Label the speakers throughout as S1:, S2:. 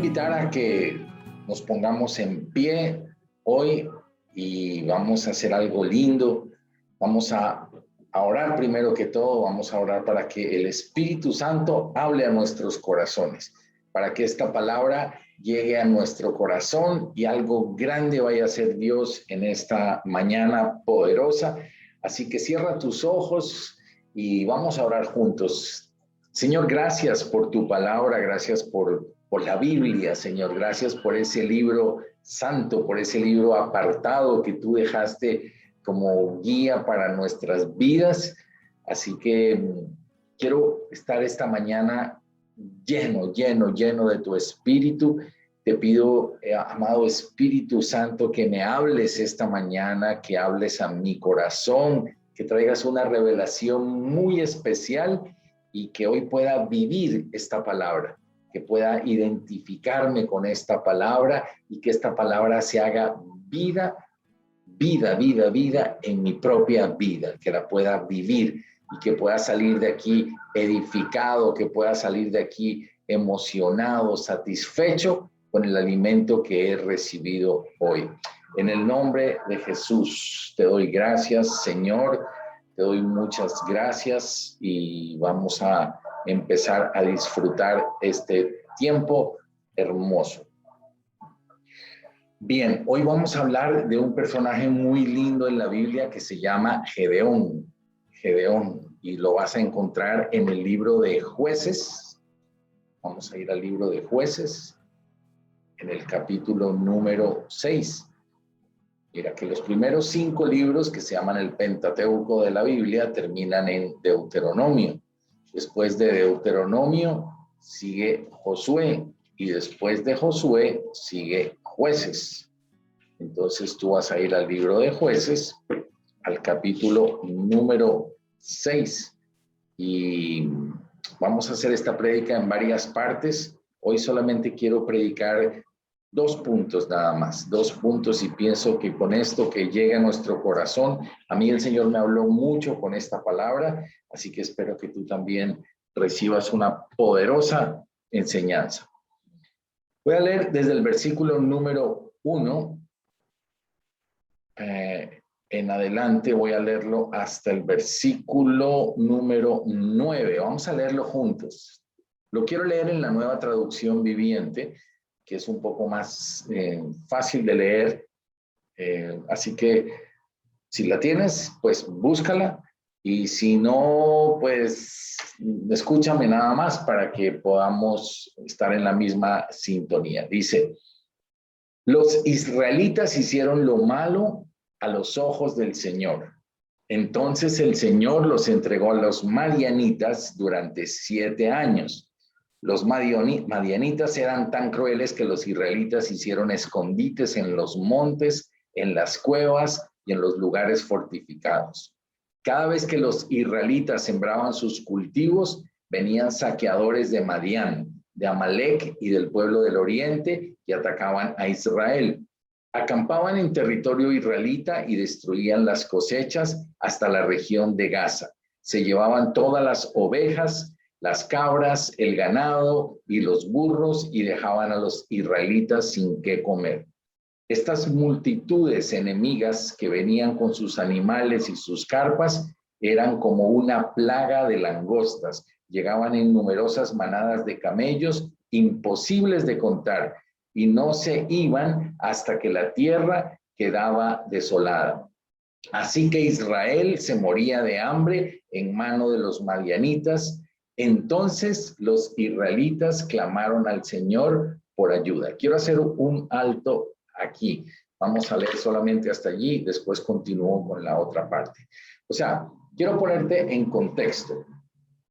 S1: invitar a que nos pongamos en pie hoy y vamos a hacer algo lindo. Vamos a orar primero que todo, vamos a orar para que el Espíritu Santo hable a nuestros corazones, para que esta palabra llegue a nuestro corazón y algo grande vaya a hacer Dios en esta mañana poderosa. Así que cierra tus ojos y vamos a orar juntos. Señor, gracias por tu palabra, gracias por la Biblia, Señor. Gracias por ese libro santo, por ese libro apartado que tú dejaste como guía para nuestras vidas. Así que quiero estar esta mañana lleno de tu Espíritu. Te pido, amado Espíritu Santo, que me hables esta mañana, que hables a mi corazón, que traigas una revelación muy especial y que hoy pueda vivir esta palabra, que pueda identificarme con esta palabra y que esta palabra se haga vida en mi propia vida, que la pueda vivir y que pueda salir de aquí edificado, que pueda salir de aquí emocionado, satisfecho con el alimento que he recibido hoy. En el nombre de Jesús te doy gracias, Señor. Te doy muchas gracias y vamos a empezar a disfrutar este tiempo hermoso. Bien, hoy vamos a hablar de un personaje muy lindo en la Biblia que se llama Gedeón. Gedeón, y lo vas a encontrar en el libro de Jueces. Vamos a ir al libro de Jueces, en el capítulo número 6. Mira que los primeros 5 libros que se llaman el Pentateuco de la Biblia terminan en Deuteronomio. Después de Deuteronomio sigue Josué y después de Josué sigue Jueces. Entonces tú vas a ir al libro de Jueces, al capítulo número 6 y vamos a hacer esta prédica en varias partes. Hoy solamente quiero predicar 2 puntos nada más, 2 puntos, y pienso que con esto que llega a nuestro corazón, a mí el Señor me habló mucho con esta palabra, así que espero que tú también recibas una poderosa enseñanza. Voy a leer desde el versículo número 1 en adelante, voy a leerlo hasta el versículo número 9. Vamos a leerlo juntos. Lo quiero leer en la Nueva Traducción Viviente, que es un poco más fácil de leer. Así que si la tienes, pues búscala. Y si no, pues escúchame nada más para que podamos estar en la misma sintonía. Dice: los israelitas hicieron lo malo a los ojos del Señor. Entonces el Señor los entregó a los madianitas durante 7 años. Los madianitas eran tan crueles que los israelitas hicieron escondites en los montes, en las cuevas y en los lugares fortificados. Cada vez que los israelitas sembraban sus cultivos, venían saqueadores de Madián, de Amalec y del pueblo del oriente y atacaban a Israel. Acampaban en territorio israelita y destruían las cosechas hasta la región de Gaza. Se llevaban todas las ovejas, las cabras, el ganado y los burros y dejaban a los israelitas sin qué comer. Estas multitudes enemigas que venían con sus animales y sus carpas eran como una plaga de langostas. Llegaban en numerosas manadas de camellos, imposibles de contar, y no se iban hasta que la tierra quedaba desolada. Así que Israel se moría de hambre en mano de los madianitas. Entonces los israelitas clamaron al Señor por ayuda. Quiero hacer un alto aquí. Vamos a leer solamente hasta allí, después continúo con la otra parte. O sea, quiero ponerte en contexto.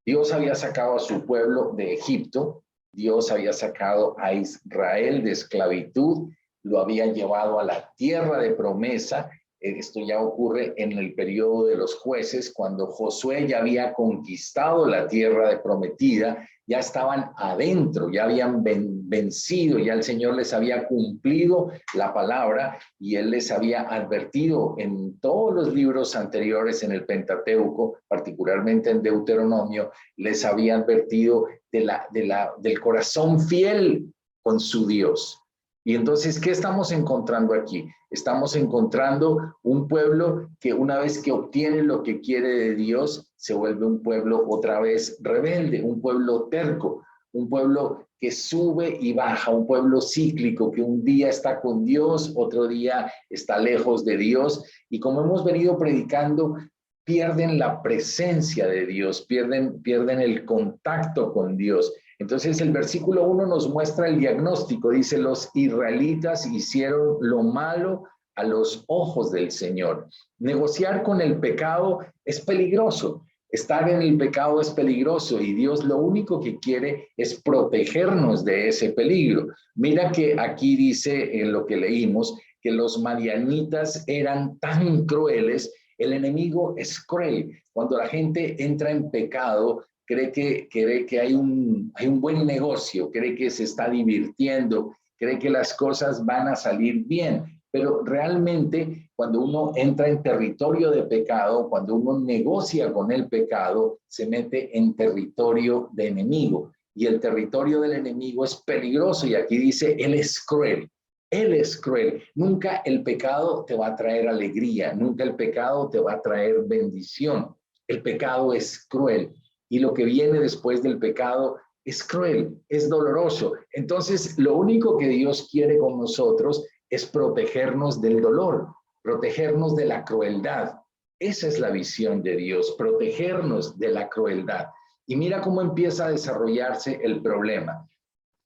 S1: Dios había sacado a su pueblo de Egipto, Dios había sacado a Israel de esclavitud, lo había llevado a la tierra de promesa. Esto ya ocurre en el periodo de los jueces, cuando Josué ya había conquistado la tierra de prometida, ya estaban adentro, ya habían vencido, ya el Señor les había cumplido la palabra y Él les había advertido en todos los libros anteriores en el Pentateuco, particularmente en Deuteronomio, les había advertido del corazón fiel con su Dios. Y entonces, ¿qué estamos encontrando aquí? Estamos encontrando un pueblo que una vez que obtiene lo que quiere de Dios, se vuelve un pueblo otra vez rebelde, un pueblo terco, un pueblo que sube y baja, un pueblo cíclico, que un día está con Dios, otro día está lejos de Dios. Y como hemos venido predicando, pierden la presencia de Dios, pierden el contacto con Dios. Entonces el versículo 1 nos muestra el diagnóstico. Dice, los israelitas hicieron lo malo a los ojos del Señor. Negociar con el pecado es peligroso. Estar en el pecado es peligroso y Dios lo único que quiere es protegernos de ese peligro. Mira que aquí dice en lo que leímos que los madianitas eran tan crueles. El enemigo es cruel. Cuando la gente entra en pecado, cree que hay un buen negocio, cree que se está divirtiendo, cree que las cosas van a salir bien. Pero realmente cuando uno entra en territorio de pecado, cuando uno negocia con el pecado, se mete en territorio de enemigo. Y el territorio del enemigo es peligroso. Y aquí dice, él es cruel. Él es cruel. Nunca el pecado te va a traer alegría. Nunca el pecado te va a traer bendición. El pecado es cruel. Y lo que viene después del pecado es cruel, es doloroso. Entonces, lo único que Dios quiere con nosotros es protegernos del dolor, protegernos de la crueldad. Esa es la visión de Dios, protegernos de la crueldad. Y mira cómo empieza a desarrollarse el problema.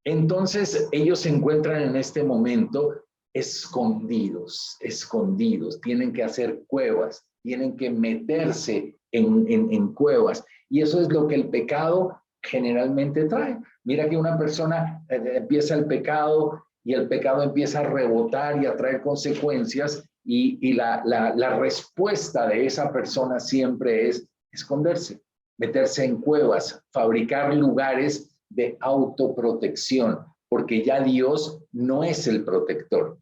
S1: Entonces, ellos se encuentran en este momento escondidos, tienen que hacer cuevas, tienen que meterse en cuevas. Y eso es lo que el pecado generalmente trae. Mira que una persona empieza el pecado y el pecado empieza a rebotar y a traer consecuencias y la respuesta de esa persona siempre es esconderse, meterse en cuevas, fabricar lugares de autoprotección, porque ya Dios no es el protector.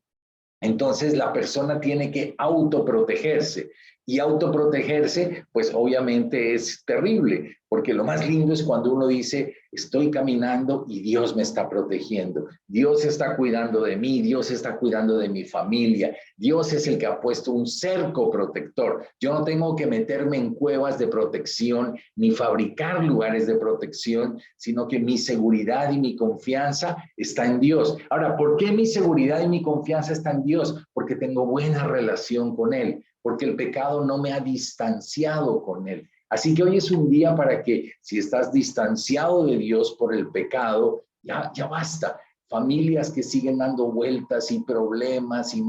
S1: Entonces la persona tiene que autoprotegerse y autoprotegerse pues obviamente es terrible, porque lo más lindo es cuando uno dice estoy caminando y Dios me está protegiendo, Dios está cuidando de mí, Dios está cuidando de mi familia, Dios es el que ha puesto un cerco protector. Yo no tengo que meterme en cuevas de protección ni fabricar lugares de protección, sino que mi seguridad y mi confianza está en Dios. Ahora, ¿por qué mi seguridad y mi confianza está en Dios? Porque tengo buena relación con Él, porque el pecado no me ha distanciado con Él. Así que hoy es un día para que si estás distanciado de Dios por el pecado, ya basta. Familias que siguen dando vueltas y problemas y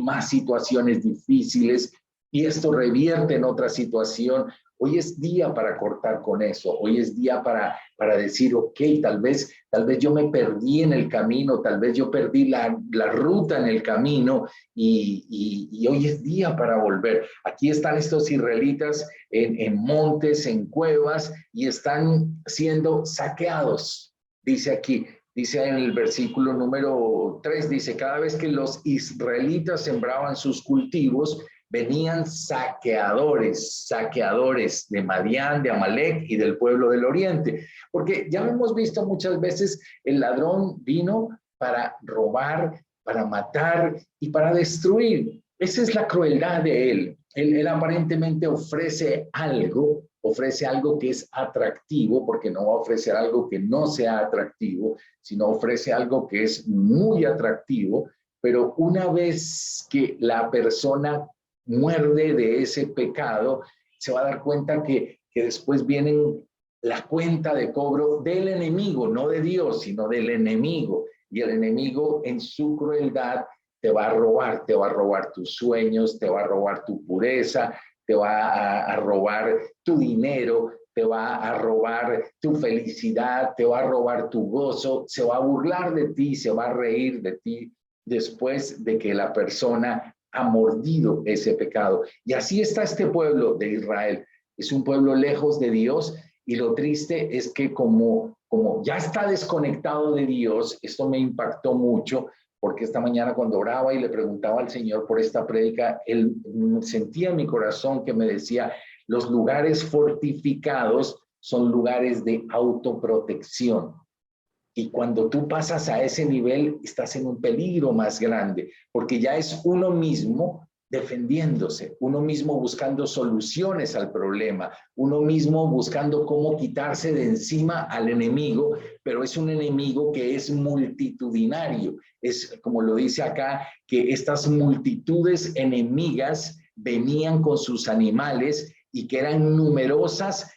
S1: más situaciones difíciles y esto revierte en otra situación. Hoy es día para cortar con eso. Hoy es día para decir, ok, tal vez yo me perdí en el camino, tal vez yo perdí la ruta en el camino y hoy es día para volver. Aquí están estos israelitas en montes, en cuevas y están siendo saqueados. Dice aquí, dice en el versículo número 3, dice, cada vez que los israelitas sembraban sus cultivos, venían saqueadores de Madián, de Amalek y del pueblo del oriente. Porque ya hemos visto muchas veces, el ladrón vino para robar, para matar y para destruir. Esa es la crueldad de él. Él aparentemente ofrece algo que es atractivo, porque no va a ofrecer algo que no sea atractivo, sino ofrece algo que es muy atractivo, pero una vez que la persona muerde de ese pecado, se va a dar cuenta que después vienen la cuenta de cobro del enemigo, no de Dios, sino del enemigo. Y el enemigo en su crueldad te va a robar tus sueños, te va a robar tu pureza, te va a robar tu dinero, te va a robar tu felicidad, te va a robar tu gozo, se va a burlar de ti, se va a reír de ti después de que la persona ha mordido ese pecado. Y así está este pueblo de Israel. Es un pueblo lejos de Dios y lo triste es que como ya está desconectado de Dios, esto me impactó mucho porque esta mañana cuando oraba y le preguntaba al Señor por esta prédica, él sentía en mi corazón que me decía, los lugares fortificados son lugares de autoprotección. Y cuando tú pasas a ese nivel, estás en un peligro más grande, porque ya es uno mismo defendiéndose, uno mismo buscando soluciones al problema, uno mismo buscando cómo quitarse de encima al enemigo, pero es un enemigo que es multitudinario. Es como lo dice acá, que estas multitudes enemigas venían con sus animales y que eran numerosas,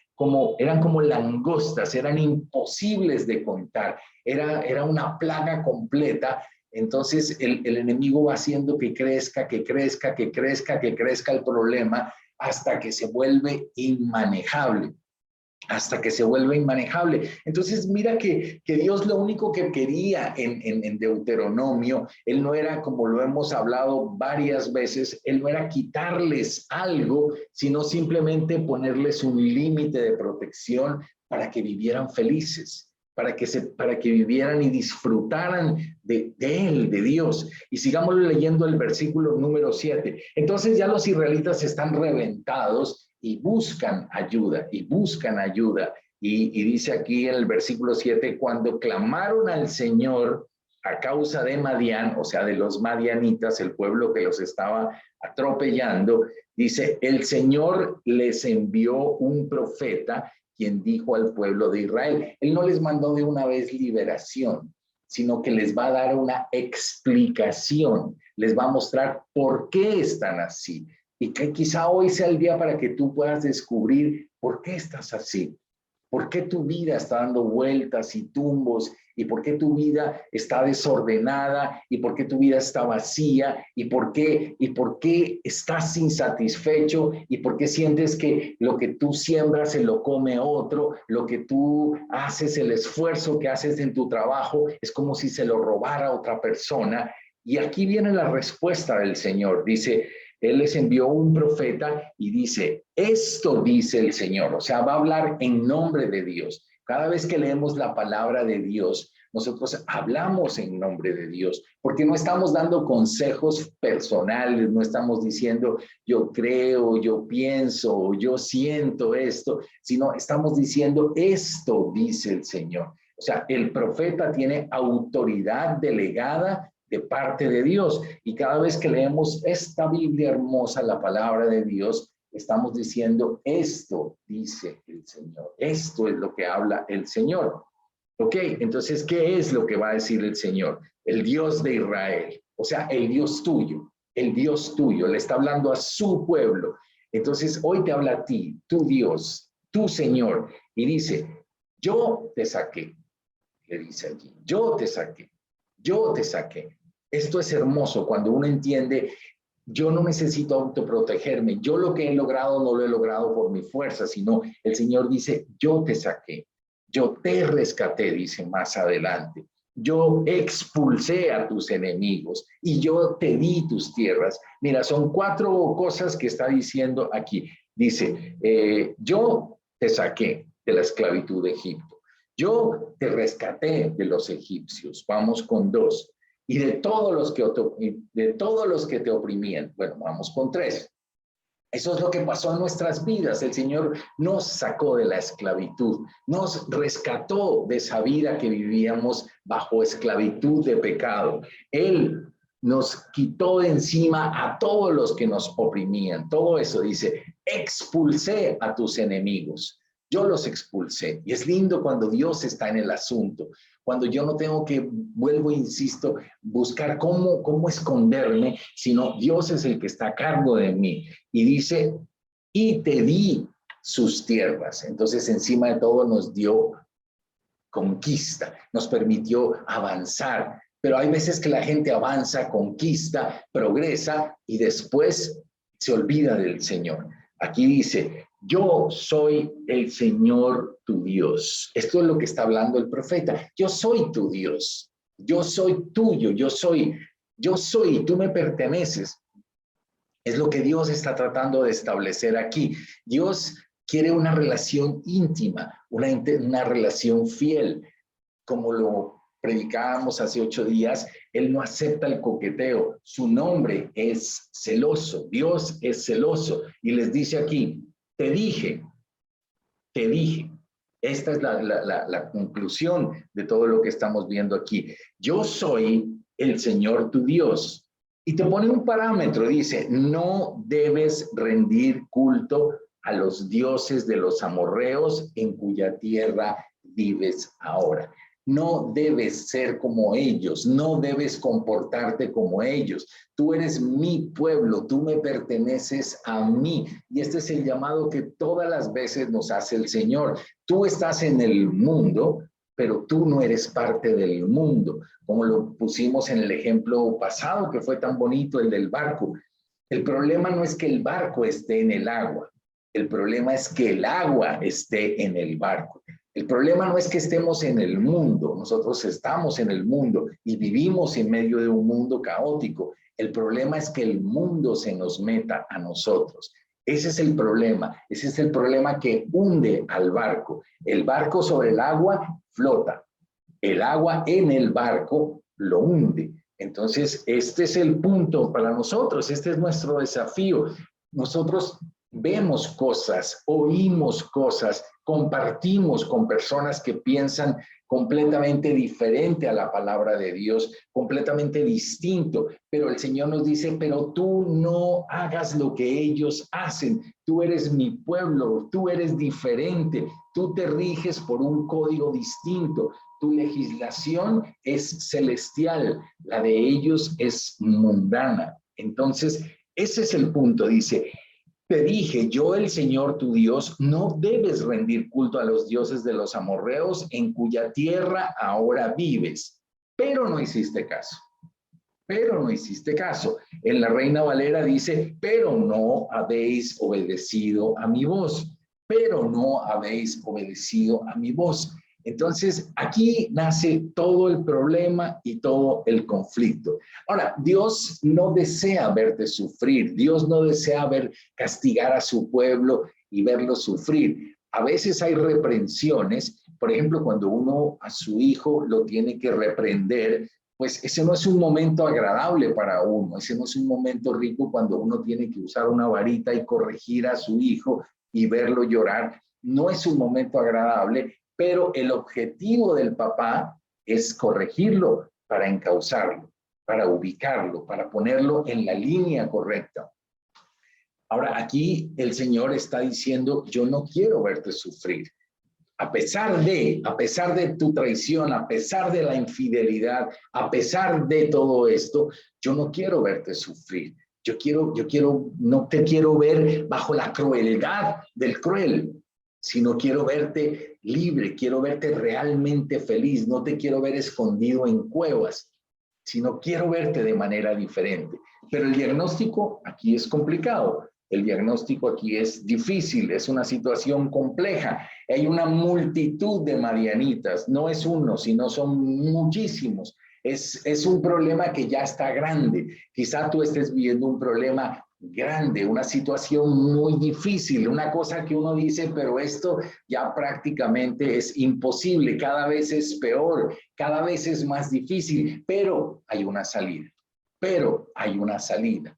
S1: eran como langostas, eran imposibles de contar, era una plaga completa. Entonces el enemigo va haciendo que crezca, que crezca, que crezca, que crezca el problema hasta que se vuelve inmanejable. Hasta que se vuelve inmanejable. Entonces, mira que Dios lo único que quería en Deuteronomio, Él no era, como lo hemos hablado varias veces, Él no era quitarles algo, sino simplemente ponerles un límite de protección para que vivieran felices, para que vivieran y disfrutaran de Él, de Dios. Y sigamos leyendo el versículo número 7. Entonces ya los israelitas están reventados y buscan ayuda, y buscan ayuda. Y dice aquí en el versículo 7, cuando clamaron al Señor a causa de Madián, o sea, de los madianitas, el pueblo que los estaba atropellando, dice, el Señor les envió un profeta, quien dijo al pueblo de Israel. Él no les mandó de una vez liberación, sino que les va a dar una explicación, les va a mostrar por qué están así. Y que quizá hoy sea el día para que tú puedas descubrir por qué estás así, por qué tu vida está dando vueltas y tumbos, y por qué tu vida está desordenada, y por qué tu vida está vacía, y por qué estás insatisfecho, y por qué sientes que lo que tú siembras se lo come otro, lo que tú haces, el esfuerzo que haces en tu trabajo, es como si se lo robara otra persona. Y aquí viene la respuesta del Señor. Dice, Él les envió un profeta y dice, esto dice el Señor. O sea, va a hablar en nombre de Dios. Cada vez que leemos la palabra de Dios, nosotros hablamos en nombre de Dios, porque no estamos dando consejos personales, no estamos diciendo yo creo, yo pienso, yo siento esto, sino estamos diciendo esto dice el Señor. O sea, el profeta tiene autoridad delegada de parte de Dios. Y cada vez que leemos esta Biblia hermosa, la palabra de Dios, estamos diciendo, esto dice el Señor. Esto es lo que habla el Señor. Ok, entonces, ¿qué es lo que va a decir el Señor? El Dios de Israel, o sea, el Dios tuyo, le está hablando a su pueblo. Entonces, hoy te habla a ti, tu Dios, tu Señor, y dice, yo te saqué, le dice allí, yo te saqué. Yo te saqué. Esto es hermoso cuando uno entiende, yo no necesito autoprotegerme. Yo lo que he logrado no lo he logrado por mi fuerza, sino el Señor dice, yo te saqué. Yo te rescaté, dice más adelante. Yo expulsé a tus enemigos y yo te di tus tierras. Mira, son 4 cosas que está diciendo aquí. Dice, yo te saqué de la esclavitud de Egipto. Yo te rescaté de los egipcios. Vamos con 2. Y de todos los que te oprimían. Bueno, vamos con 3. Eso es lo que pasó en nuestras vidas. El Señor nos sacó de la esclavitud, nos rescató de esa vida que vivíamos bajo esclavitud de pecado. Él nos quitó de encima a todos los que nos oprimían. Todo eso dice, expulsé a tus enemigos. Yo los expulsé. Y es lindo cuando Dios está en el asunto, cuando yo no tengo que, vuelvo, insisto, buscar cómo esconderme, sino Dios es el que está a cargo de mí. Y dice, y te di sus tierras. Entonces, encima de todo nos dio conquista, nos permitió avanzar. Pero hay veces que la gente avanza, conquista, progresa y después se olvida del Señor. Aquí dice, yo soy el Señor tu Dios. Esto es lo que está hablando el profeta. Yo soy tu Dios. Yo soy tuyo. Yo soy, tú me perteneces. Es lo que Dios está tratando de establecer aquí. Dios quiere una relación íntima, una relación fiel. Como lo predicábamos hace 8 días, Él no acepta el coqueteo. Su nombre es celoso. Dios es celoso. Y les dice aquí, te dije, Esta es la conclusión de todo lo que estamos viendo aquí. Yo soy el Señor tu Dios. Y te pone un parámetro, dice, no debes rendir culto a los dioses de los amorreos en cuya tierra vives ahora. No debes ser como ellos, no debes comportarte como ellos. Tú eres mi pueblo, tú me perteneces a mí. Y este es el llamado que todas las veces nos hace el Señor. Tú estás en el mundo, pero tú no eres parte del mundo. Como lo pusimos en el ejemplo pasado, que fue tan bonito, el del barco. El problema no es que el barco esté en el agua. El problema es que el agua esté en el barco. El problema no es que estemos en el mundo, nosotros estamos en el mundo y vivimos en medio de un mundo caótico. El problema es que el mundo se nos meta a nosotros. Ese es el problema que hunde al barco. El barco sobre el agua flota, el agua en el barco lo hunde. Entonces, este es el punto para nosotros, este es nuestro desafío. Nosotros vemos cosas, oímos cosas, compartimos con personas que piensan completamente diferente a la palabra de Dios, completamente distinto, pero el Señor nos dice, pero tú no hagas lo que ellos hacen, tú eres mi pueblo, tú eres diferente, tú te riges por un código distinto, tu legislación es celestial, la de ellos es mundana. Entonces, ese es el punto, dice, te dije, yo el Señor tu Dios, no debes rendir culto a los dioses de los amorreos en cuya tierra ahora vives. Pero no hiciste caso. Pero no hiciste caso. En la Reina Valera dice, pero no habéis obedecido a mi voz. Pero no habéis obedecido a mi voz. Entonces, aquí nace todo el problema y todo el conflicto. Ahora, Dios no desea verte sufrir. Dios no desea ver castigar a su pueblo y verlo sufrir. A veces hay reprensiones. Por ejemplo, cuando uno a su hijo lo tiene que reprender, pues ese no es un momento agradable para uno. Ese no es un momento rico cuando uno tiene que usar una varita y corregir a su hijo y verlo llorar. No es un momento agradable, pero el objetivo del papá es corregirlo para encauzarlo, para ubicarlo, para ponerlo en la línea correcta. Ahora, aquí el Señor está diciendo, yo no quiero verte sufrir. A pesar de tu traición, a pesar de la infidelidad, a pesar de todo esto, yo no quiero verte sufrir. No te quiero ver bajo la crueldad del cruel, sino quiero verte libre, quiero verte realmente feliz, no te quiero ver escondido en cuevas, sino quiero verte de manera diferente. Pero el diagnóstico aquí es complicado, el diagnóstico aquí es difícil, es una situación compleja. Hay una multitud de madianitas, no es uno, sino son muchísimos. Es un problema que ya está grande. Quizá tú estés viviendo un problema grande, una situación muy difícil, una cosa que uno dice, pero esto ya prácticamente es imposible, cada vez es peor, cada vez es más difícil, pero hay una salida, hay una salida,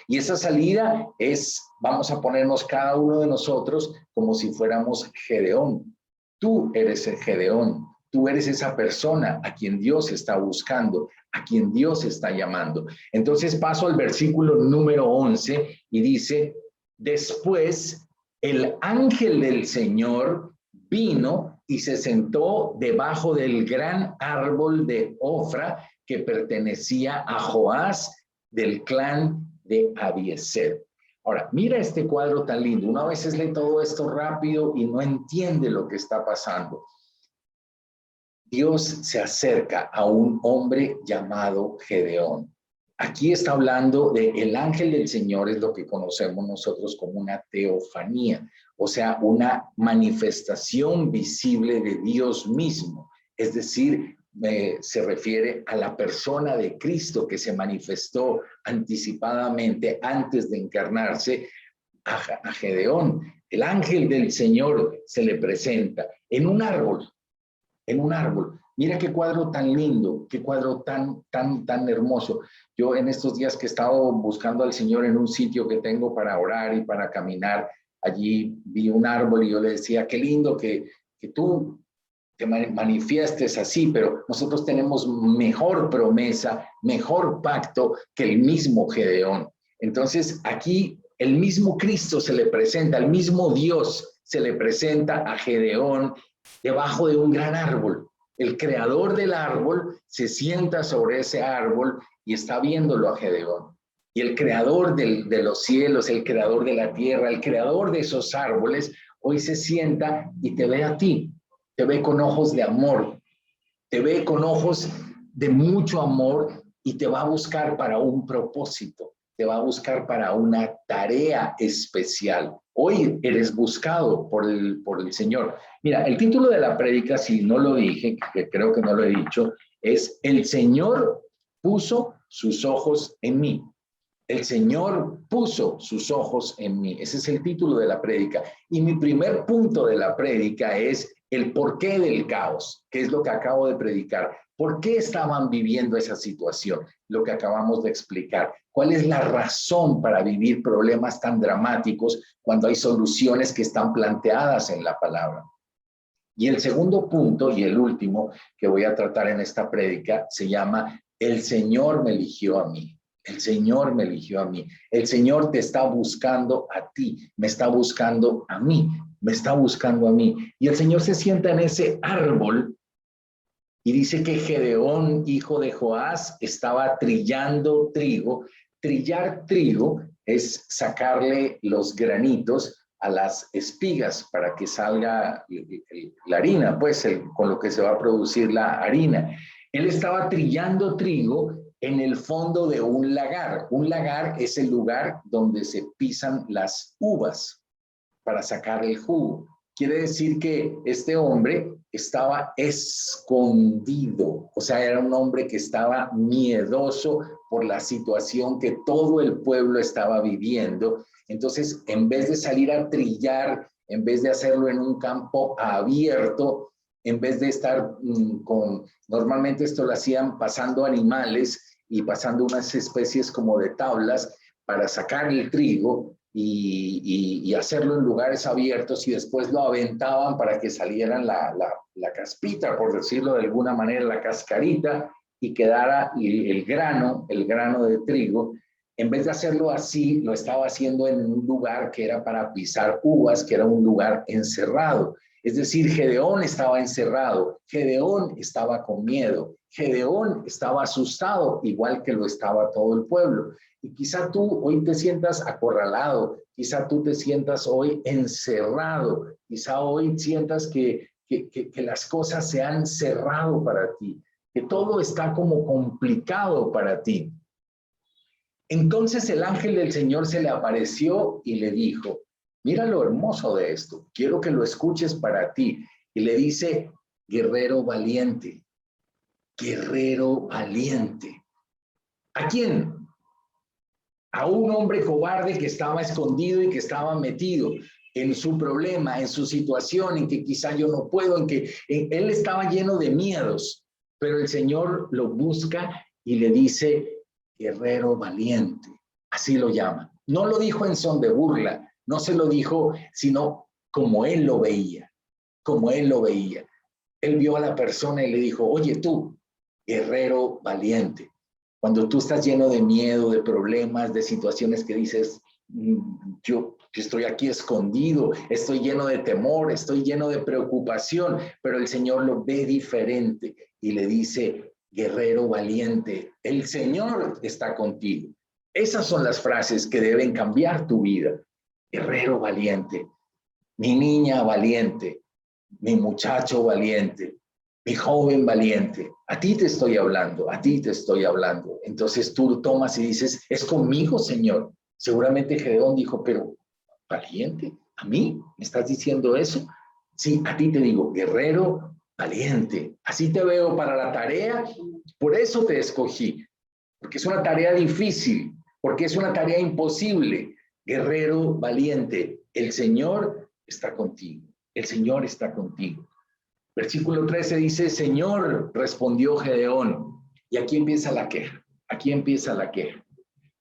S1: y esa salida es, vamos a ponernos cada uno de nosotros como si fuéramos Gedeón. Tú eres el Gedeón. Tú eres esa persona a quien Dios está buscando, a quien Dios está llamando. Entonces paso al versículo número 11 y dice, después el ángel del Señor vino y se sentó debajo del gran árbol de Ofra que pertenecía a Joás del clan de Abiezer. Ahora, mira este cuadro tan lindo. Uno a veces lee todo esto rápido y no entiende lo que está pasando. Dios se acerca a un hombre llamado Gedeón. Aquí está hablando de el ángel del Señor, es lo que conocemos nosotros como una teofanía, o sea, una manifestación visible de Dios mismo. Es decir, se refiere a la persona de Cristo que se manifestó anticipadamente antes de encarnarse a Gedeón. El ángel del Señor se le presenta en un árbol. En un árbol. Mira qué cuadro tan lindo, qué cuadro tan hermoso. Yo en estos días que he estado buscando al Señor en un sitio que tengo para orar y para caminar, allí vi un árbol y yo le decía, qué lindo que tú te manifiestes así, pero nosotros tenemos mejor promesa, mejor pacto que el mismo Gedeón. Entonces aquí el mismo Cristo se le presenta, el mismo Dios se le presenta a Gedeón debajo de un gran árbol. El creador del árbol se sienta sobre ese árbol y está viéndolo a Gedeón. Y el creador de los cielos, el creador de la tierra, el creador de esos árboles, hoy se sienta y te ve a ti. Te ve con ojos de amor, te ve con ojos de mucho amor y te va a buscar para un propósito, te va a buscar para una tarea especial. Hoy eres buscado por el Señor. Mira, el título de la prédica, si no lo dije, que creo que no lo he dicho, es El Señor puso sus ojos en mí. El Señor puso sus ojos en mí. Ese es el título de la prédica. Y mi primer punto de la prédica es el porqué del caos, que es lo que acabo de predicar. ¿Por qué estaban viviendo esa situación? Lo que acabamos de explicar. ¿Cuál es la razón para vivir problemas tan dramáticos cuando hay soluciones que están planteadas en la palabra? Y el segundo punto y el último que voy a tratar en esta prédica se llama El Señor me eligió a mí. El Señor me eligió a mí. El Señor te está buscando a ti, me está buscando a mí, me está buscando a mí. Y el Señor se sienta en ese árbol y dice que Gedeón, hijo de Joás, estaba trillando trigo. Trillar trigo es sacarle los granitos a las espigas para que salga la harina, pues con lo que se va a producir la harina. Él estaba trillando trigo en el fondo de un lagar. Un lagar es el lugar donde se pisan las uvas para sacar el jugo. Quiere decir que este hombre estaba escondido, o sea, era un hombre que estaba miedoso por la situación que todo el pueblo estaba viviendo. Entonces, en vez de salir a trillar, en vez de hacerlo en un campo abierto, en vez de estar normalmente esto lo hacían pasando animales y pasando unas especies como de tablas para sacar el trigo y hacerlo en lugares abiertos y después lo aventaban para que salieran la caspita, por decirlo de alguna manera, la cascarita y quedara el grano de trigo. En vez de hacerlo así, lo estaba haciendo en un lugar que era para pisar uvas, que era un lugar encerrado. Es decir, Gedeón estaba encerrado, Gedeón estaba con miedo, Gedeón estaba asustado, igual que lo estaba todo el pueblo. Y quizá tú hoy te sientas acorralado, quizá tú te sientas hoy encerrado, quizá hoy sientas que las cosas se han cerrado para ti, que todo está como complicado para ti. Entonces el ángel del Señor se le apareció y le dijo, mira lo hermoso de esto, quiero que lo escuches para ti. Y le dice, guerrero valiente, guerrero valiente. ¿A quién? A un hombre cobarde que estaba escondido y que estaba metido en su problema, en su situación, en que quizá yo no puedo, él estaba lleno de miedos, pero el Señor lo busca y le dice, guerrero valiente, así lo llama. No lo dijo en son de burla, no se lo dijo, sino como él lo veía, como él lo veía. Él vio a la persona y le dijo, oye tú, guerrero valiente. Cuando tú estás lleno de miedo, de problemas, de situaciones que dices, yo estoy aquí escondido, estoy lleno de temor, estoy lleno de preocupación, pero el Señor lo ve diferente y le dice, guerrero valiente, el Señor está contigo. Esas son las frases que deben cambiar tu vida. Guerrero valiente, mi niña valiente, mi muchacho valiente, mi joven valiente, a ti te estoy hablando, a ti te estoy hablando. Entonces tú tomas y dices, es conmigo, Señor. Seguramente Gedeón dijo, pero valiente, ¿a mí me estás diciendo eso? Sí, a ti te digo, guerrero valiente. Así te veo para la tarea, por eso te escogí, porque es una tarea difícil, porque es una tarea imposible. Guerrero valiente, el Señor está contigo, el Señor está contigo. Versículo 13 dice, Señor, respondió Gedeón. Y aquí empieza la queja, aquí empieza la queja.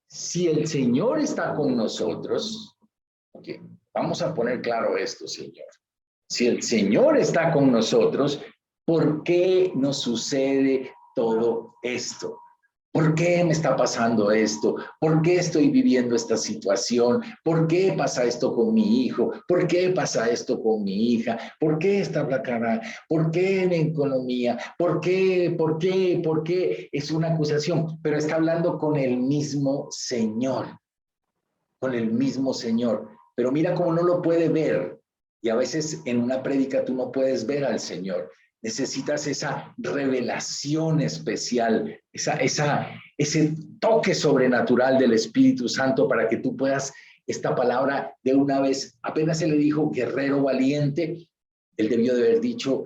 S1: Si el Señor está con nosotros, okay, vamos a poner claro esto, Señor. Si el Señor está con nosotros, ¿por qué nos sucede todo esto? ¿Por qué me está pasando esto? ¿Por qué estoy viviendo esta situación? ¿Por qué pasa esto con mi hijo? ¿Por qué pasa esto con mi hija? ¿Por qué esta placada? ¿Por qué en economía? ¿Por qué? ¿Por qué? ¿Por qué? Es una acusación, pero está hablando con el mismo Señor, con el mismo Señor. Pero mira cómo no lo puede ver. Y a veces en una prédica tú no puedes ver al Señor. Necesitas esa revelación especial, ese toque sobrenatural del Espíritu Santo para que tú puedas, esta palabra de una vez, apenas se le dijo guerrero valiente, él debió de haber dicho,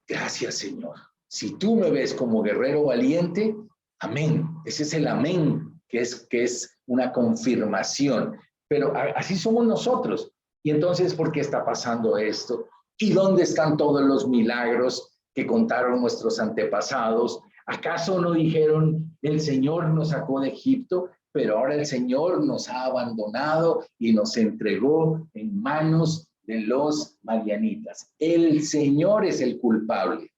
S1: gracias Señor. Si tú me ves como guerrero valiente, amén. Ese es el amén, que es una confirmación. Pero así somos nosotros. Y entonces, ¿por qué está pasando esto? ¿Y dónde están todos los milagros que contaron nuestros antepasados? ¿Acaso no dijeron, el Señor nos sacó de Egipto, pero ahora el Señor nos ha abandonado y nos entregó en manos de los madianitas? El Señor es el culpable.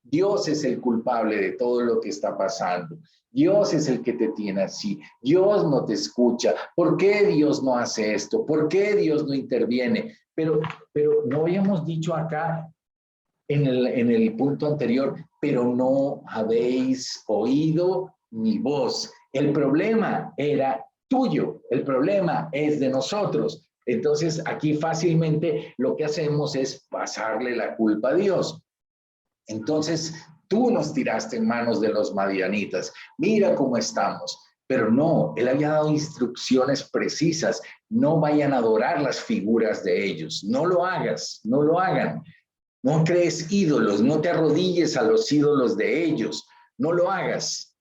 S1: Dios es el culpable de todo lo que está pasando. Dios es el que te tiene así. Dios no te escucha. ¿Por qué Dios no hace esto? ¿Por qué Dios no interviene? Pero no habíamos dicho acá en el punto anterior, pero no habéis oído mi voz. El problema era tuyo. El problema es de nosotros. Entonces, aquí fácilmente lo que hacemos es pasarle la culpa a Dios. Entonces, tú nos tiraste en manos de los madianitas. Mira cómo estamos. Pero no, él había dado instrucciones precisas. No vayan a adorar las figuras de ellos. No lo hagas, no lo hagan. No crees ídolos, no te arrodilles a los ídolos de ellos. No lo hagas.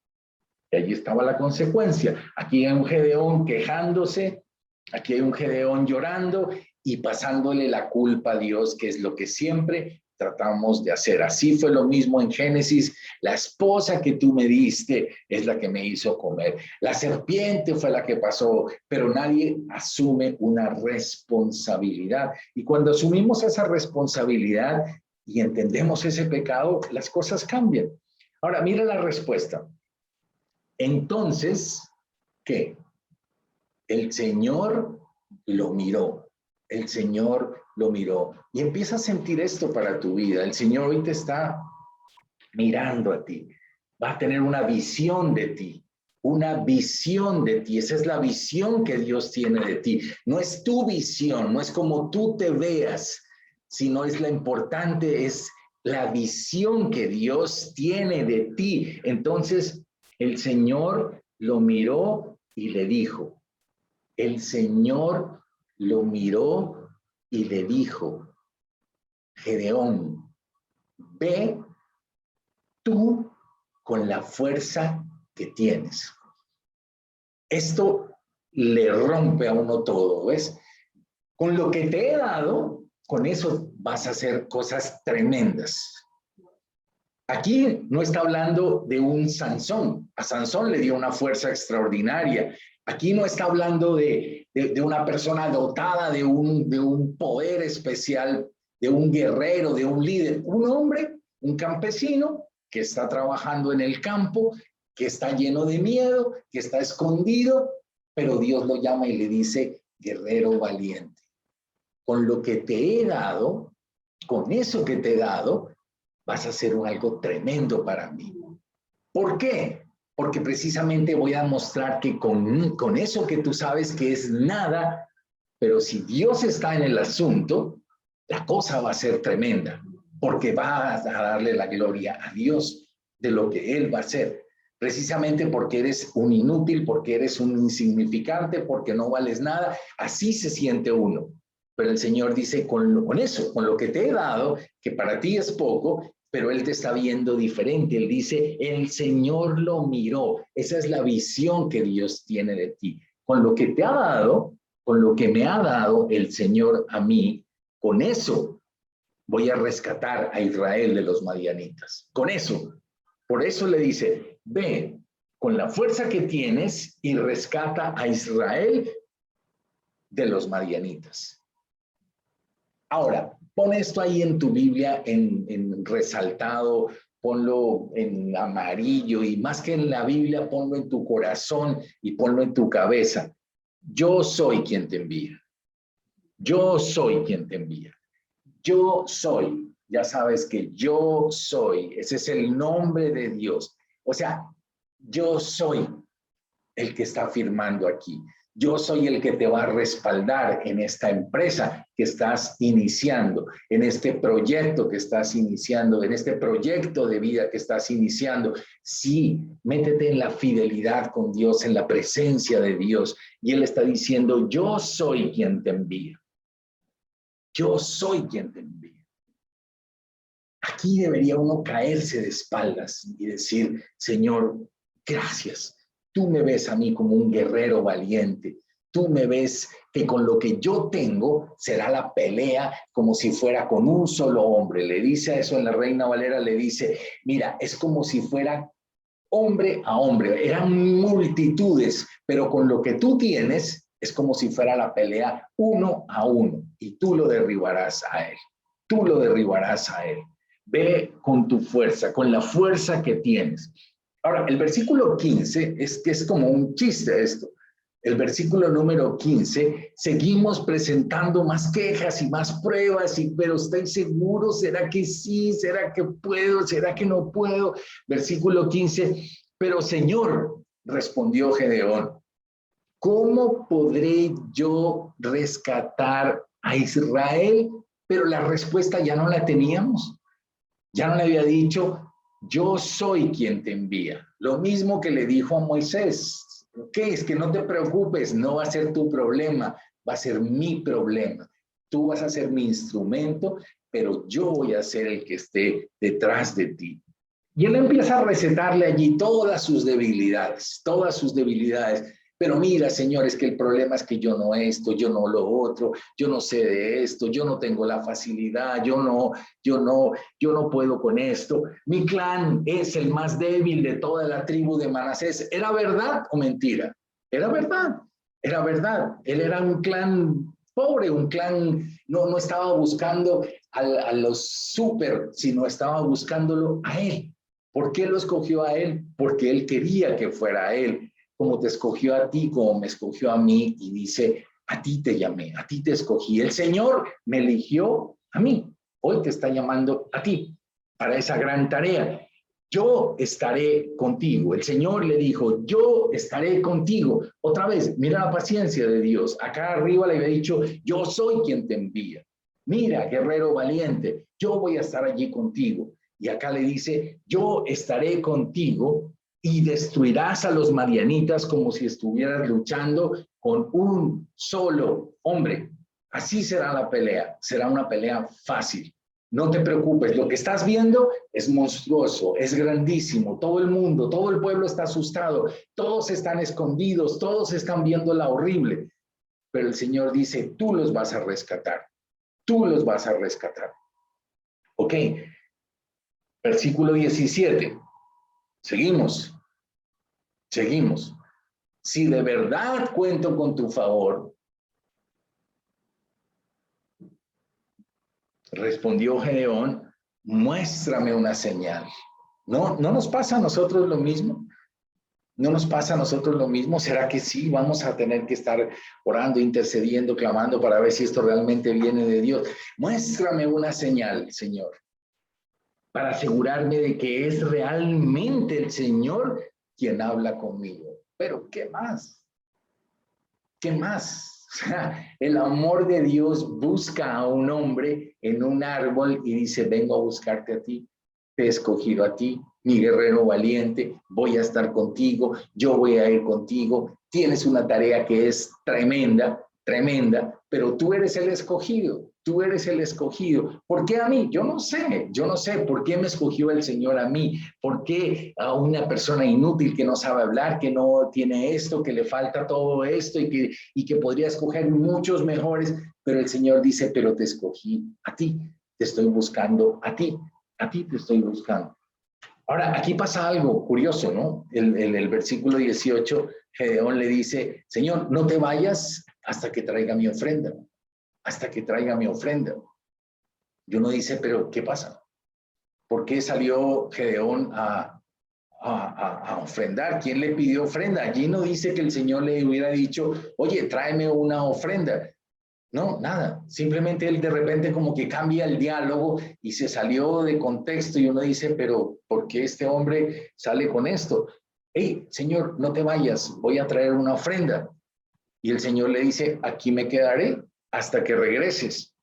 S1: Y allí estaba la consecuencia. Aquí hay un Gedeón quejándose, aquí hay un Gedeón llorando y pasándole la culpa a Dios, que es lo que siempre tratamos de hacer. Así fue lo mismo en Génesis. La esposa que tú me diste es la que me hizo comer. La serpiente fue la que pasó, pero nadie asume una responsabilidad. Y cuando asumimos esa responsabilidad y entendemos ese pecado, las cosas cambian. Ahora, mira la respuesta. Entonces, ¿qué? El Señor lo miró. El Señor lo miró. Y empieza a sentir esto para tu vida. El Señor hoy te está mirando a ti. Va a tener una visión de ti. Una visión de ti. Esa es la visión que Dios tiene de ti. No es tu visión, no es como tú te veas, sino es la importante, es la visión que Dios tiene de ti. Entonces, el Señor lo miró y le dijo. El Señor lo miró y le dijo, Gedeón, ve tú con la fuerza que tienes. Esto le rompe a uno todo, ¿ves? Con lo que te he dado, con eso vas a hacer cosas tremendas. Aquí no está hablando de un Sansón. A Sansón le dio una fuerza extraordinaria. Aquí no está hablando de una persona dotada de un poder especial, de un guerrero, de un líder. Un hombre, un campesino que está trabajando en el campo, que está lleno de miedo, que está escondido, pero Dios lo llama y le dice, guerrero valiente. Con lo que te he dado, con eso que te he dado, vas a hacer algo tremendo para mí. ¿Por qué? Porque precisamente voy a mostrar que con eso que tú sabes que es nada, pero si Dios está en el asunto, la cosa va a ser tremenda, porque vas a darle la gloria a Dios de lo que Él va a hacer. Precisamente porque eres un inútil, porque eres un insignificante, porque no vales nada, así se siente uno. Pero el Señor dice, con eso, con lo que te he dado, que para ti es poco, pero Él te está viendo diferente. Él dice, el Señor lo miró. Esa es la visión que Dios tiene de ti. Con lo que te ha dado, con lo que me ha dado el Señor a mí, con eso voy a rescatar a Israel de los madianitas. Con eso. Por eso le dice, ve con la fuerza que tienes y rescata a Israel de los madianitas. Ahora, pon esto ahí en tu Biblia en resaltado, ponlo en amarillo y más que en la Biblia, ponlo en tu corazón y ponlo en tu cabeza. Yo soy quien te envía. Yo soy quien te envía. Yo soy. Ya sabes que yo soy. Ese es el nombre de Dios. O sea, yo soy el que está firmando aquí. Yo soy el que te va a respaldar en esta empresa que estás iniciando, en este proyecto que estás iniciando, en este proyecto de vida que estás iniciando. Sí, métete en la fidelidad con Dios, en la presencia de Dios. Y Él está diciendo, yo soy quien te envía. Yo soy quien te envía. Aquí debería uno caerse de espaldas y decir, Señor, gracias. Tú me ves a mí como un guerrero valiente. Tú me ves que con lo que yo tengo será la pelea como si fuera con un solo hombre. Le dice eso en la Reina Valera, le dice, mira, es como si fuera hombre a hombre. Eran multitudes, pero con lo que tú tienes es como si fuera la pelea uno a uno. Y tú lo derribarás a él. Tú lo derribarás a él. Ve con tu fuerza, con la fuerza que tienes. Ahora, el versículo 15 es que es como un chiste esto. El versículo número 15, seguimos presentando más quejas y más pruebas, pero estoy seguro, ¿será que sí? ¿Será que puedo? ¿Será que no puedo? Versículo 15, pero Señor, respondió Gedeón, ¿cómo podré yo rescatar a Israel? Pero la respuesta ya no la teníamos. Ya no le había dicho, yo soy quien te envía. Lo mismo que le dijo a Moisés. ¿Qué es? Que no te preocupes, no va a ser tu problema, va a ser mi problema. Tú vas a ser mi instrumento, pero yo voy a ser el que esté detrás de ti. Y él empieza a recetarle allí todas sus debilidades, todas sus debilidades. Pero mira, señores, que el problema es que yo no esto, yo no lo otro, yo no sé de esto, yo no tengo la facilidad, yo no puedo con esto. Mi clan es el más débil de toda la tribu de Manasés. ¿Era verdad o mentira? Era verdad, era verdad. Él era un clan pobre, un clan, no estaba buscando a los súper, sino estaba buscándolo a él. ¿Por qué lo escogió a él? Porque él quería que fuera a él. Como te escogió a ti, como me escogió a mí, y dice, a ti te llamé, a ti te escogí. El Señor me eligió a mí. Hoy te está llamando a ti para esa gran tarea. Yo estaré contigo. El Señor le dijo, yo estaré contigo. Otra vez, mira la paciencia de Dios. Acá arriba le había dicho, yo soy quien te envía. Mira, guerrero valiente, yo voy a estar allí contigo. Y acá le dice, yo estaré contigo y destruirás a los madianitas como si estuvieras luchando con un solo hombre. Así será la pelea, será una pelea fácil. No te preocupes, lo que estás viendo es monstruoso, es grandísimo, todo el mundo, todo el pueblo está asustado, todos están escondidos, todos están viendo la horrible. Pero el Señor dice, tú los vas a rescatar, tú los vas a rescatar. Ok, versículo 17. Seguimos. Si de verdad cuento con tu favor, respondió Gedeón, muéstrame una señal. ¿No nos pasa a nosotros lo mismo? ¿No nos pasa a nosotros lo mismo? ¿Será que sí? Vamos a tener que estar orando, intercediendo, clamando para ver si esto realmente viene de Dios. Muéstrame una señal, Señor, para asegurarme de que es realmente el Señor quien habla conmigo. Pero ¿qué más? ¿Qué más? O sea, el amor de Dios busca a un hombre en un árbol y dice, vengo a buscarte a ti, te he escogido a ti, mi guerrero valiente, voy a estar contigo, yo voy a ir contigo, tienes una tarea que es tremenda, pero tú eres el escogido. Tú eres el escogido. ¿Por qué a mí? Yo no sé por qué me escogió el Señor a mí. ¿Por qué a una persona inútil que no sabe hablar, que no tiene esto, que le falta todo esto y que podría escoger muchos mejores? Pero el Señor dice, pero te escogí a ti, te estoy buscando a ti te estoy buscando. Ahora, aquí pasa algo curioso, ¿no? El versículo 18, Gedeón le dice, Señor, no te vayas hasta que traiga mi ofrenda, hasta que traiga mi ofrenda. Y uno dice, pero ¿qué pasa? ¿Por qué salió Gedeón a ofrendar? ¿Quién le pidió ofrenda? Allí no dice que el Señor le hubiera dicho, oye, tráeme una ofrenda. No, nada. Simplemente él de repente como que cambia el diálogo y se salió de contexto y uno dice, pero ¿por qué este hombre sale con esto? Hey, Señor, no te vayas, voy a traer una ofrenda. Y el Señor le dice, aquí me quedaré hasta que regreses.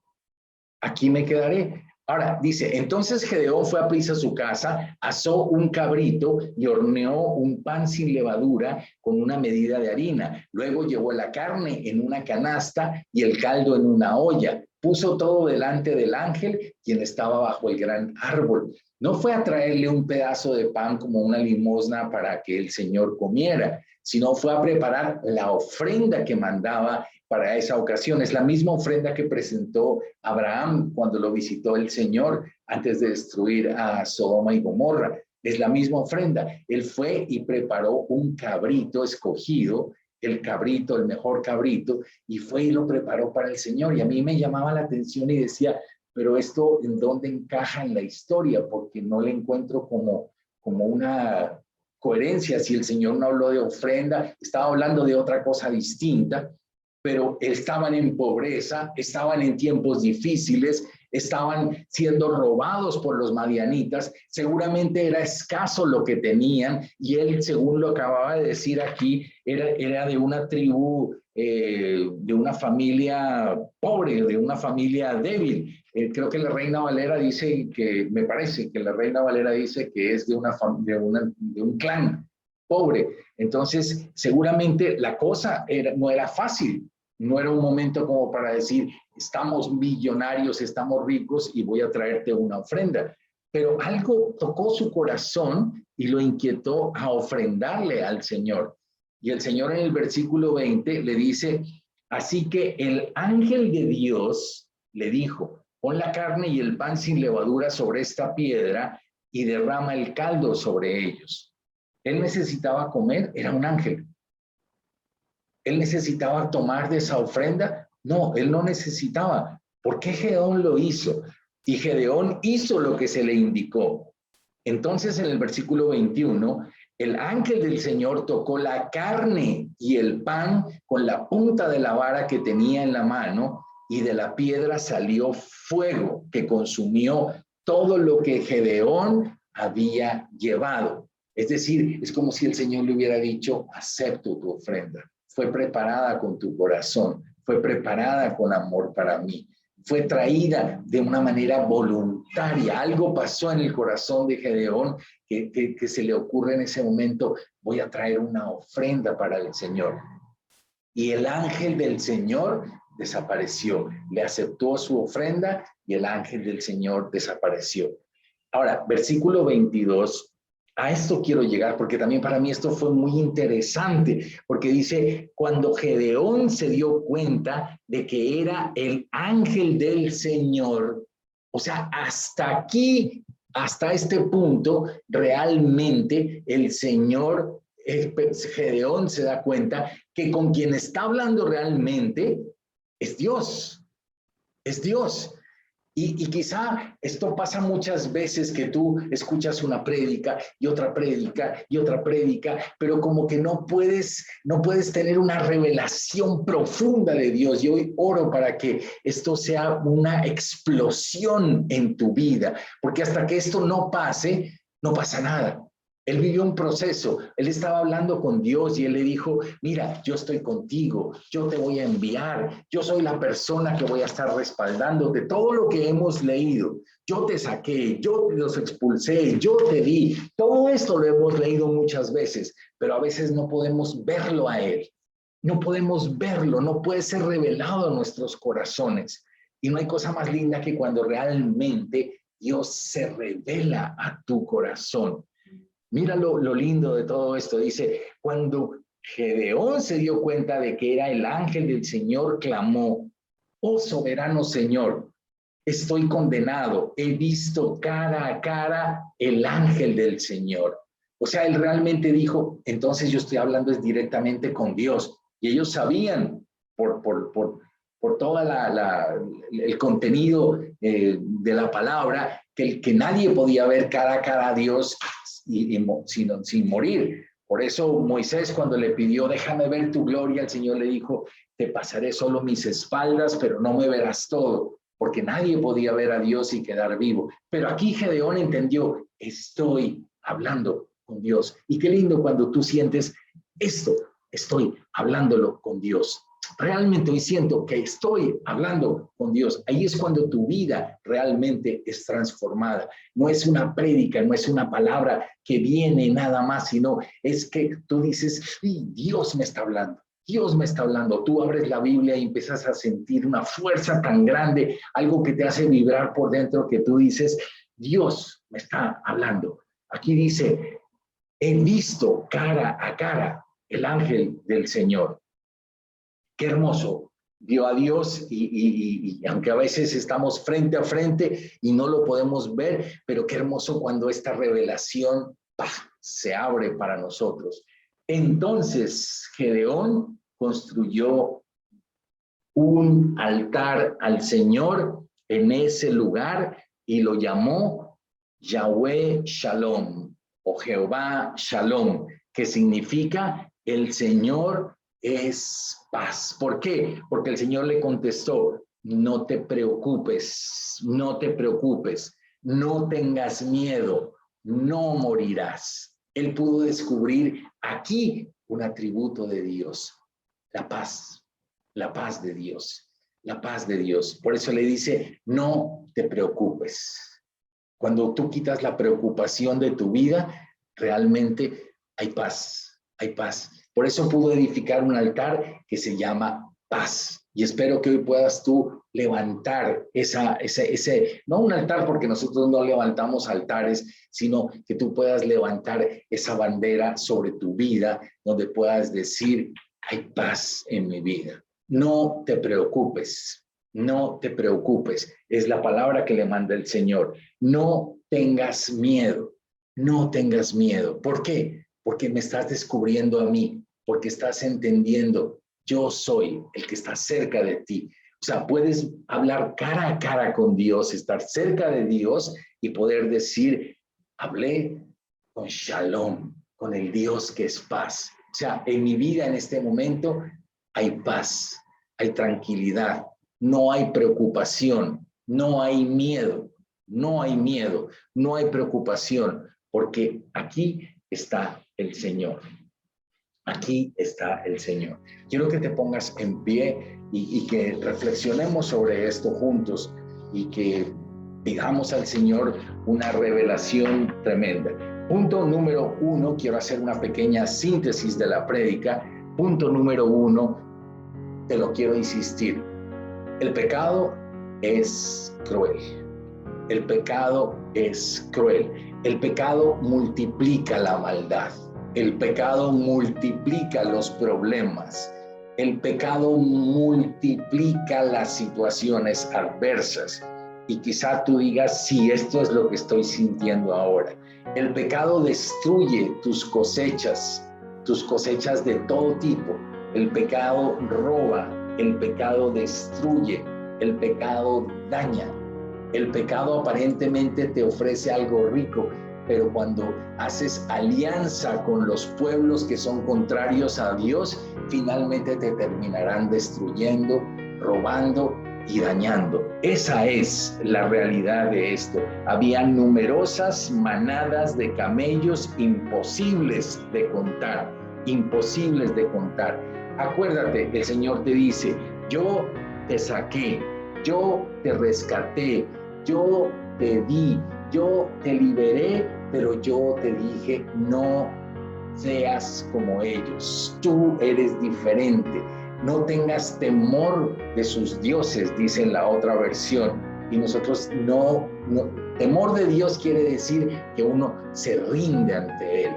S1: Aquí me quedaré. Ahora, dice, entonces Gedeón fue a prisa a su casa, asó un cabrito y horneó un pan sin levadura con una medida de harina. Luego llevó la carne en una canasta y el caldo en una olla. Puso todo delante del ángel, quien estaba bajo el gran árbol. No fue a traerle un pedazo de pan como una limosna para que el Señor comiera, sino fue a preparar la ofrenda que mandaba para esa ocasión. Es la misma ofrenda que presentó Abraham cuando lo visitó el Señor antes de destruir a Sodoma y Gomorra. Es la misma ofrenda. Él fue y preparó un cabrito escogido, el cabrito, el mejor cabrito, y fue y lo preparó para el Señor. Y a mí me llamaba la atención y decía, pero esto ¿en dónde encaja en la historia? Porque no le encuentro como una coherencia. Si el Señor no habló de ofrenda, estaba hablando de otra cosa distinta, pero estaban en pobreza, estaban en tiempos difíciles, estaban siendo robados por los madianitas, seguramente era escaso lo que tenían, y él, según lo acababa de decir aquí, era de una tribu, de una familia pobre, de una familia débil. Creo que la Reina Valera dice que, me parece que la Reina Valera dice que es de un clan pobre. Entonces, seguramente la cosa no era fácil, no era un momento como para decir, estamos millonarios, estamos ricos y voy a traerte una ofrenda. Pero algo tocó su corazón y lo inquietó a ofrendarle al Señor. Y el Señor en el versículo 20 le dice, así que el ángel de Dios le dijo, pon la carne y el pan sin levadura sobre esta piedra y derrama el caldo sobre ellos. Él necesitaba comer, era un ángel. Él necesitaba tomar de esa ofrenda. No, él no necesitaba. ¿Por qué Gedeón lo hizo? Y Gedeón hizo lo que se le indicó. Entonces, en el versículo 21, el ángel del Señor tocó la carne y el pan con la punta de la vara que tenía en la mano, y de la piedra salió fuego que consumió todo lo que Gedeón había llevado. Es decir, es como si el Señor le hubiera dicho, acepto tu ofrenda. Fue preparada con tu corazón, fue preparada con amor para mí, fue traída de una manera voluntaria. Algo pasó en el corazón de Gedeón que se le ocurre en ese momento, voy a traer una ofrenda para el Señor. Y el ángel del Señor desapareció, le aceptó su ofrenda y el ángel del Señor desapareció. Ahora, versículo 22. A esto quiero llegar porque también para mí esto fue muy interesante, porque dice, cuando Gedeón se dio cuenta de que era el ángel del Señor, o sea, hasta aquí, hasta este punto, realmente el Señor, Gedeón se da cuenta que con quien está hablando realmente es Dios, es Dios. Y quizá esto pasa muchas veces que tú escuchas una prédica y otra prédica y otra prédica, pero como que no puedes tener una revelación profunda de Dios. Y hoy oro para que esto sea una explosión en tu vida, porque hasta que esto no pase, no pasa nada. Él vivió un proceso, él estaba hablando con Dios y él le dijo, mira, yo estoy contigo, yo te voy a enviar, yo soy la persona que voy a estar respaldándote. Todo lo que hemos leído, yo te saqué, yo los expulsé, yo te di, todo esto lo hemos leído muchas veces, pero a veces no podemos verlo a él, no podemos verlo, no puede ser revelado a nuestros corazones. Y no hay cosa más linda que cuando realmente Dios se revela a tu corazón. Mira lo lindo de todo esto. Dice, cuando Gedeón se dio cuenta de que era el ángel del Señor, clamó, oh soberano Señor, estoy condenado, he visto cara a cara el ángel del Señor. O sea, él realmente dijo, entonces yo estoy hablando es directamente con Dios. Y ellos sabían por todo el contenido de la palabra, que nadie podía ver cara a cara a Dios sin morir. Por eso Moisés, cuando le pidió, déjame ver tu gloria, el Señor le dijo, te pasaré solo mis espaldas, pero no me verás todo, porque nadie podía ver a Dios y quedar vivo. Pero aquí Gedeón entendió, estoy hablando con Dios. Y qué lindo cuando tú sientes esto, estoy hablándolo con Dios. Realmente hoy siento que estoy hablando con Dios. Ahí es cuando tu vida realmente es transformada. No es una prédica, no es una palabra que viene nada más, sino es que tú dices, Dios me está hablando. Dios me está hablando. Tú abres la Biblia y empiezas a sentir una fuerza tan grande, algo que te hace vibrar por dentro, que tú dices, Dios me está hablando. Aquí dice, he visto cara a cara el ángel del Señor. Qué hermoso, vio a Dios y aunque a veces estamos frente a frente y no lo podemos ver, pero qué hermoso cuando esta revelación se abre para nosotros. Entonces Gedeón construyó un altar al Señor en ese lugar y lo llamó Yahweh Shalom o Jehová Shalom, que significa el Señor es paz. ¿Por qué? Porque el Señor le contestó, no te preocupes, no te preocupes, no tengas miedo, no morirás. Él pudo descubrir aquí un atributo de Dios, la paz de Dios, la paz de Dios. Por eso le dice, no te preocupes. Cuando tú quitas la preocupación de tu vida, realmente hay paz, hay paz. Por eso pudo edificar un altar que se llama paz. Y espero que hoy puedas tú levantar no un altar porque nosotros no levantamos altares, sino que tú puedas levantar esa bandera sobre tu vida, donde puedas decir, hay paz en mi vida. No te preocupes, no te preocupes. Es la palabra que le manda el Señor. No tengas miedo, no tengas miedo. ¿Por qué? Porque me estás descubriendo a mí, porque estás entendiendo, yo soy el que está cerca de ti. O sea, puedes hablar cara a cara con Dios, estar cerca de Dios y poder decir, hablé con Shalom, con el Dios que es paz. O sea, en mi vida en este momento hay paz, hay tranquilidad, no hay preocupación, no hay miedo, no hay miedo, no hay preocupación, porque aquí está el Señor. Aquí está el Señor. Quiero que te pongas en pie y que reflexionemos sobre esto juntos y que digamos al Señor una revelación tremenda. Punto número 1, quiero hacer una pequeña síntesis de la prédica. Punto número 1, te lo quiero insistir. El pecado es cruel. El pecado es cruel. El pecado multiplica la maldad. El pecado multiplica los problemas. El pecado multiplica las situaciones adversas. Y quizá tú digas, sí, esto es lo que estoy sintiendo ahora. El pecado destruye tus cosechas de todo tipo. El pecado roba, el pecado destruye, el pecado daña. El pecado aparentemente te ofrece algo rico, pero cuando haces alianza con los pueblos que son contrarios a Dios, finalmente te terminarán destruyendo, robando y dañando. Esa es la realidad de esto. Había numerosas manadas de camellos imposibles de contar, imposibles de contar. Acuérdate, el Señor te dice, yo te saqué, yo te rescaté, yo te di, yo te liberé, pero yo te dije, no seas como ellos, tú eres diferente, no tengas temor de sus dioses, dice en la otra versión. Y nosotros temor de Dios quiere decir que uno se rinde ante Él.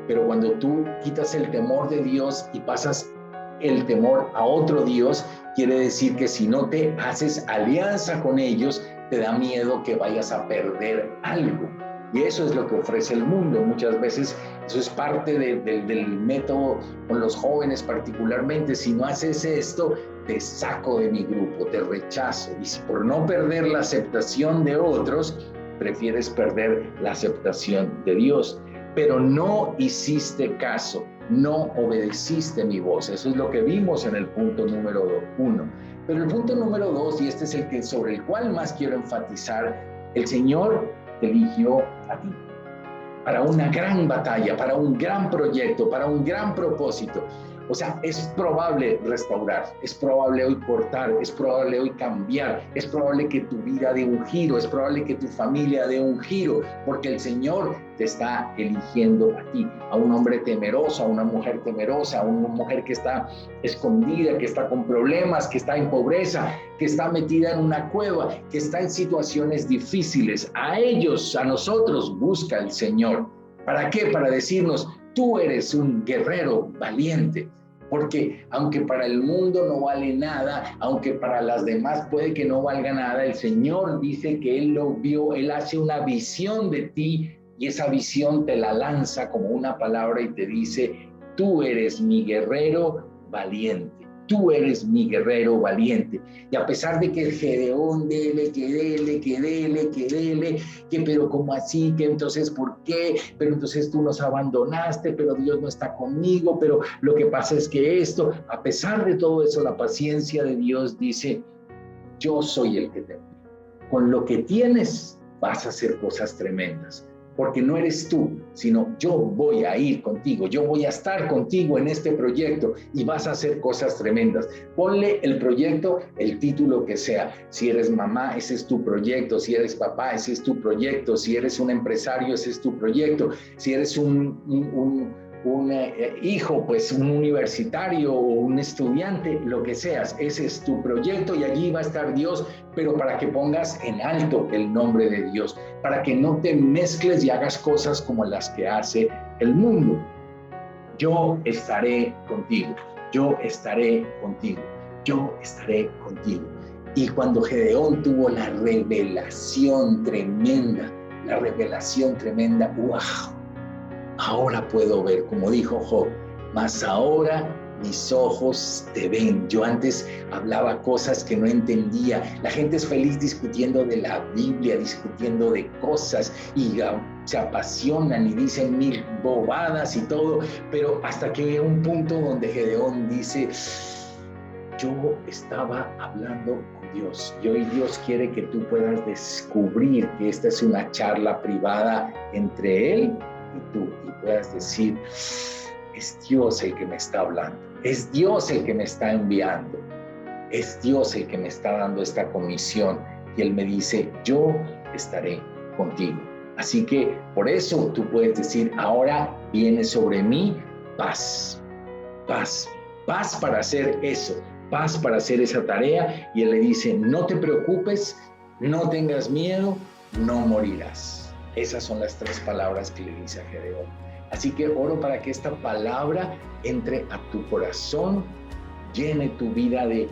S1: Pero cuando tú quitas el temor de Dios y pasas el temor a otro Dios, quiere decir que si no te haces alianza con ellos, te da miedo que vayas a perder algo. Y eso es lo que ofrece el mundo. Muchas veces eso es parte del método con los jóvenes particularmente. Si no haces esto, te saco de mi grupo, te rechazo. Y si por no perder la aceptación de otros, prefieres perder la aceptación de Dios. Pero no hiciste caso, no obedeciste mi voz. Eso es lo que vimos en el punto número 1. Pero el punto número 2, y este es el que sobre el cual más quiero enfatizar, el Señor te eligió a ti para una gran batalla, para un gran proyecto, para un gran propósito. O sea, es probable restaurar, es probable hoy cortar, es probable hoy cambiar, es probable que tu vida dé un giro, es probable que tu familia dé un giro, porque el Señor te está eligiendo a ti, a un hombre temeroso, a una mujer temerosa, a una mujer que está escondida, que está con problemas, que está en pobreza, que está metida en una cueva, que está en situaciones difíciles. A ellos, a nosotros, busca el Señor. ¿Para qué? Para decirnos, tú eres un guerrero valiente. Porque aunque para el mundo no vale nada, aunque para las demás puede que no valga nada, el Señor dice que Él lo vio, Él hace una visión de ti y esa visión te la lanza como una palabra y te dice, tú eres mi guerrero valiente. Tú eres mi guerrero valiente. Y a pesar de que Gedeón dele, que pero ¿cómo así? Que entonces ¿por qué? Pero entonces tú nos abandonaste, pero Dios no está conmigo, pero lo que pasa es que esto, a pesar de todo eso, la paciencia de Dios dice, yo soy el que te envío. Con lo que tienes vas a hacer cosas tremendas. Porque no eres tú, sino yo voy a ir contigo, yo voy a estar contigo en este proyecto y vas a hacer cosas tremendas. Ponle el proyecto, el título que sea. Si eres mamá, ese es tu proyecto. Si eres papá, ese es tu proyecto. Si eres un empresario, ese es tu proyecto. Si eres un hijo, pues un universitario o un estudiante, lo que seas, ese es tu proyecto y allí va a estar Dios, pero para que pongas en alto el nombre de Dios, para que no te mezcles y hagas cosas como las que hace el mundo. Yo estaré contigo, yo estaré contigo, yo estaré contigo. Y cuando Gedeón tuvo la revelación tremenda, ¡wow! Ahora puedo ver, como dijo Job, mas ahora mis ojos te ven. Yo antes hablaba cosas que no entendía. La gente es feliz discutiendo de la Biblia, discutiendo de cosas y se apasionan y dicen mil bobadas y todo, pero hasta que hay un punto donde Gedeón dice, yo estaba hablando con Dios y hoy Dios quiere que tú puedas descubrir que esta es una charla privada entre Él y tú, y puedas decir, es Dios el que me está hablando, es Dios el que me está enviando, es Dios el que me está dando esta comisión y Él me dice, yo estaré contigo. Así que por eso tú puedes decir, ahora viene sobre mí paz, paz, paz para hacer eso, paz para hacer esa tarea. Y Él le dice, no te preocupes, no tengas miedo, no morirás. Esas son las 3 palabras que le dice a Gedeón. Así que oro para que esta palabra entre a tu corazón, llene tu vida de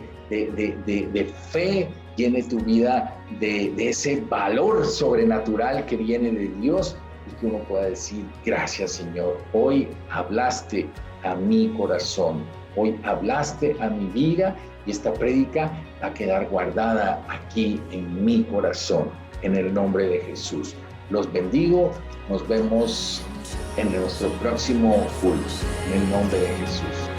S1: fe, llene tu vida de ese valor sobrenatural que viene de Dios y que uno pueda decir, gracias Señor, hoy hablaste a mi corazón, hoy hablaste a mi vida y esta prédica va a quedar guardada aquí en mi corazón, en el nombre de Jesús. Los bendigo, nos vemos en nuestro próximo culto, en el nombre de Jesús.